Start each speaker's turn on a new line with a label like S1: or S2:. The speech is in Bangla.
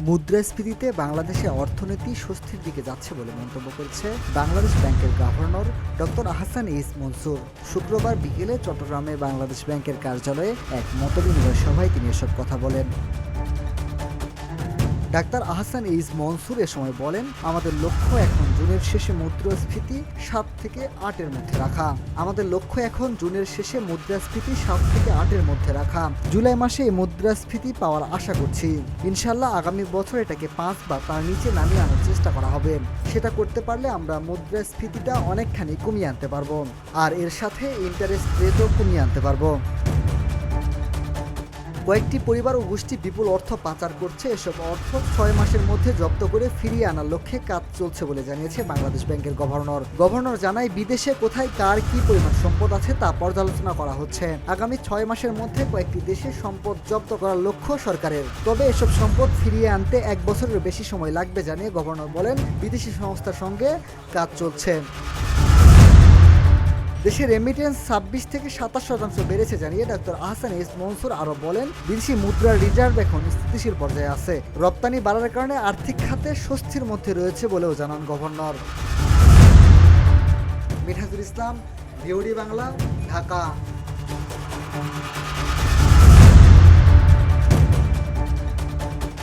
S1: মুদ্রাস্ফীতিতে বাংলাদেশের অর্থনীতি স্বস্তির দিকে যাচ্ছে বলে মন্তব্য করেছে বাংলাদেশ ব্যাংকের governor doctor Ahsan H Mansur. শুক্রবার বিকেলে চট্টগ্রামে বাংলাদেশ ব্যাংকের কার্যালয়ে এক মতবিনিময় সভায় তিনি এসব কথা বলেন। ডাক্তার আহসান এইচ মনসুর এ সময় বলেন, আমাদের লক্ষ্য এখন জুনের শেষে মুদ্রাস্ফীতি 7 থেকে 8-এর মধ্যে রাখা। জুলাই মাসে এই মুদ্রাস্ফীতি পাওয়ার আশা করছি। ইনশাল্লাহ আগামী বছর এটাকে 5 বা তার নিচে নামিয়ে আনার চেষ্টা করা হবে। সেটা করতে পারলে আমরা মুদ্রাস্ফীতিটা অনেকখানি কমিয়ে আনতে পারবো, আর এর সাথে ইন্টারেস্ট রেটও কমিয়ে আনতে পারবো। কয়েকটি পরিবার ও গোষ্ঠী বিপুল অর্থ পাচার করছে। এসব অর্থ 6 মাসের মধ্যে জব্দ করে ফিরিয়ে আনার লক্ষ্যে কাজ চলছে বলে জানিয়েছে বাংলাদেশ ব্যাংকের গভর্নর জানায়, বিদেশে কোথায় কার কি পরিমাণ সম্পদ আছে তা পর্যালোচনা করা হচ্ছে। আগামী 6 মাসের মধ্যে কয়েকটি দেশে সম্পদ জব্দ করার লক্ষ্য সরকারের। তবে এসব সম্পদ ফিরিয়ে আনতে 1 বছরের বেশি সময় লাগবে জানিয়ে গভর্নর বলেন, বিদেশি সংস্থার সঙ্গে কাজ চলছে। দেশের রেমিটেন্স 26 থেকে 27% বেড়েছে জানিয়ে ডক্টর আহসান এইচ মনসুর আরও বলেন, বিদেশি মুদ্রার রিজার্ভ এখন স্থিতিশীল পর্যায়ে আছে। রপ্তানি বাড়ার কারণে আর্থিক খাতে স্বস্তির মধ্যে রয়েছে বলেও জানান গভর্নর। মিনহাজুল ইসলাম, ভিওডি বাংলা, ঢাকা।